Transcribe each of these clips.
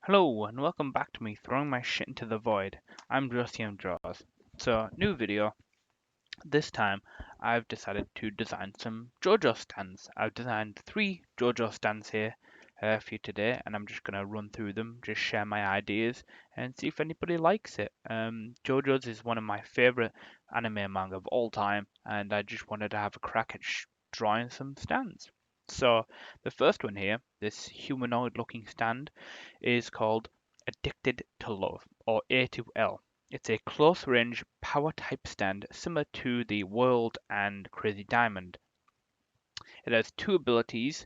Hello and welcome back to me throwing my shit into the void. I'm JoJo. So, new video. This time I've decided to design some JoJo stands. I've designed 3 JoJo stands here for you today, and I'm just going to run through them, just share my ideas, and see if anybody likes it. JoJo's is one of my favorite anime and manga of all time, and I just wanted to have a crack at drawing some stands. So, the first one here, this humanoid looking stand, is called Addicted to Love, or A2L. It's a close-range power type stand similar to the World and Crazy Diamond. It has 2 abilities,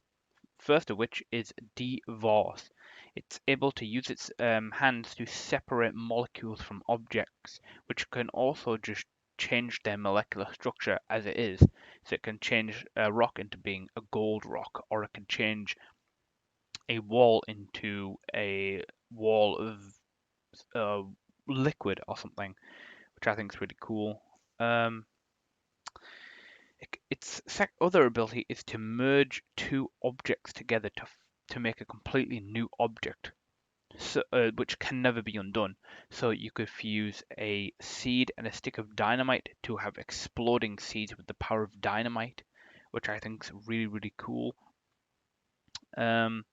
first of which is Divorce. It's able to use its hands to separate molecules from objects, which can also just change their molecular structure as it is. So it can change a rock into being a gold rock, or it can change a wall into a wall of uh, liquid or something, which I think is really cool. Um, its other ability is to merge 2 objects together to make a completely new object, which can never be undone. So you could fuse a seed and a stick of dynamite to have exploding seeds with the power of dynamite, which I think is really, really cool. Um,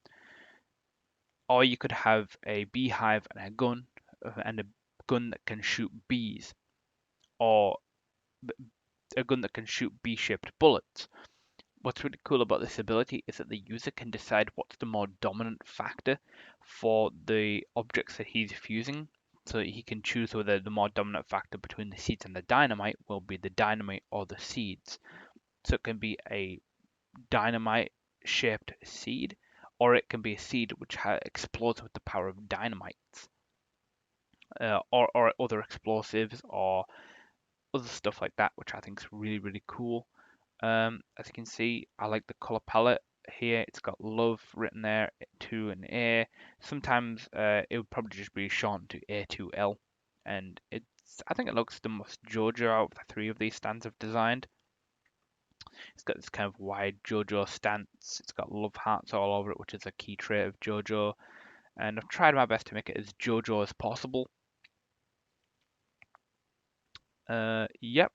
or you could have a beehive and a gun that can shoot bees, or a gun that can shoot bee-shaped bullets. What's really cool about this ability is that the user can decide what's the more dominant factor for the objects that he's fusing. So he can choose whether the more dominant factor between the seeds and the dynamite will be the dynamite or the seeds. So it can be a dynamite shaped seed, or it can be a seed which explodes with the power of dynamite, or other explosives, or other stuff like that, which I think is really, really cool. As you can see, I like the color palette here. It's got love written there, 2 and A. Sometimes it would probably just be shortened to A2L, and I think it looks the most JoJo out of the 3 of these stands I've designed. It's got this kind of wide JoJo stance. It's got love hearts all over it, which is a key trait of JoJo, and I've tried my best to make it as JoJo as possible. Yep,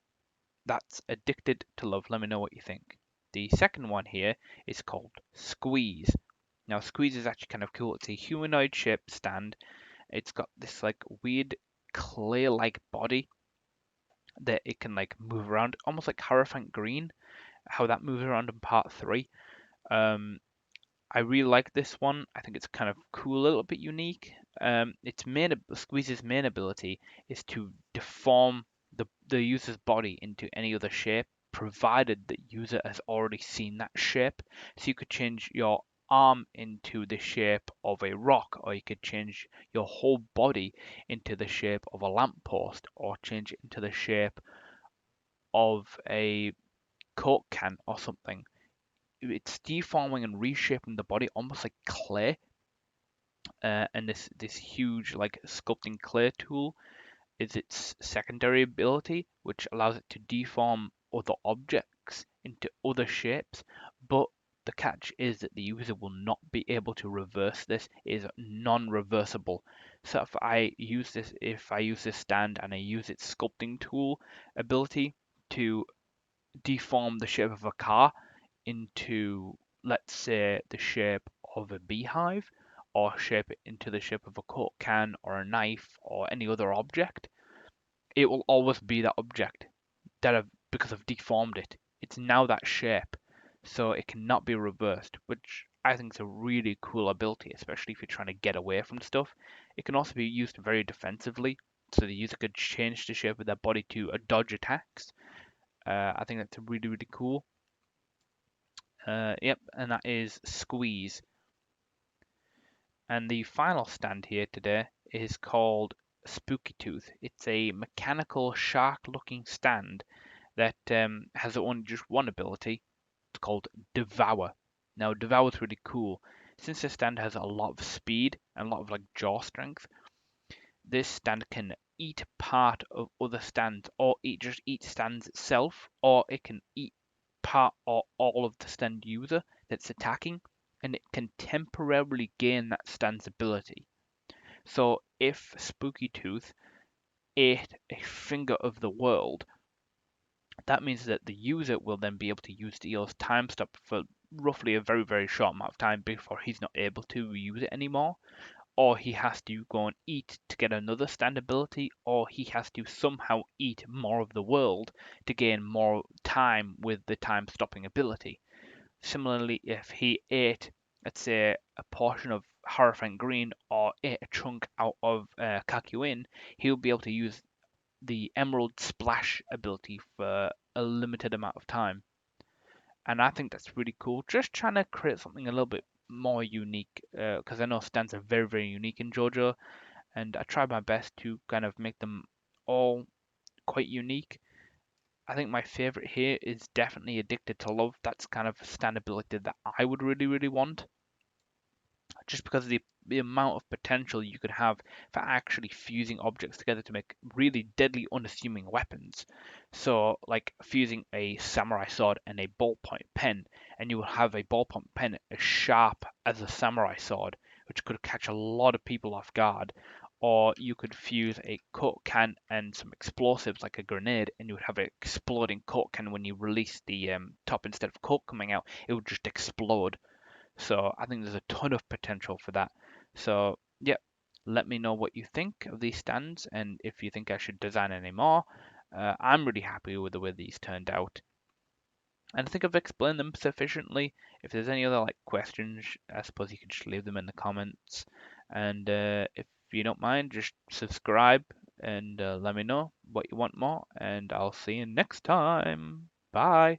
that's Addicted to Love. Let me know what you think. The second one here is called Squeeze. Now, Squeeze is actually kind of cool. It's a humanoid shaped stand. It's got this like weird clay-like body that it can like move around, almost like Hierophant Green, how that moves around in part 3. Um, I really like this one. I think it's kind of cool, a little bit unique. Squeeze's main ability is to deform the user's body into any other shape, provided the user has already seen that shape. So you could change your arm into the shape of a rock, or you could change your whole body into the shape of a lamppost, or change it into the shape of a Coke can or something. It's deforming and reshaping the body almost like clay. And this huge like sculpting clay tool is its secondary ability, which allows it to deform other objects into other shapes. But the catch is that the user will not be able to reverse this. It is non-reversible. So if I use this stand and I use its sculpting tool ability to deform the shape of a car into, let's say, the shape of a beehive, or shape it into the shape of a Coke can or a knife or any other object, it will always be that object because I've deformed it. It's now that shape, so it cannot be reversed, which I think is a really cool ability, especially if you're trying to get away from stuff. It can also be used very defensively, so the user could change the shape of their body to dodge attacks. I think that's really, really cool. Yep, and that is Squeeze. And the final stand here today is called Spooky Tooth. It's a mechanical shark-looking stand that has only just one ability. It's called Devour. Now, Devour is really cool. Since this stand has a lot of speed and a lot of like jaw strength, this stand can eat part of other stands, or eat stands itself, or it can eat part or all of the stand user that's attacking, and it can temporarily gain that stand's ability. So if Spooky Tooth ate a finger of the world, that means that the user will then be able to use the EOS time stop for roughly a very, very short amount of time before he's not able to use it anymore. Or he has to go and eat to get another stand ability, or he has to somehow eat more of the world to gain more time with the time stopping ability. Similarly, if he ate, let's say, a portion of Horrifying Green or ate a chunk out of Kakuin, he'll be able to use the Emerald Splash ability for a limited amount of time. And I think that's really cool. Just trying to create something a little bit more unique, because I know stands are very, very unique in JoJo, and I try my best to kind of make them all quite unique. I think my favorite here is definitely Addicted to Love. That's kind of a stand ability that I would really, really want, just because of the amount of potential you could have for actually fusing objects together to make really deadly, unassuming weapons. So, like fusing a samurai sword and a ballpoint pen, and you will have a ballpoint pen as sharp as a samurai sword, which could catch a lot of people off guard. Or you could fuse a Coke can and some explosives like a grenade, and you would have an exploding Coke can when you release the top instead of Coke coming out, it would just explode. So I think there's a ton of potential for that. So yeah, let me know what you think of these stands and if you think I should design any more. I'm really happy with the way these turned out. And I think I've explained them sufficiently. If there's any other like questions, I suppose you could just leave them in the comments. And if you don't mind, just subscribe and let me know what you want more. And I'll see you next time. Bye.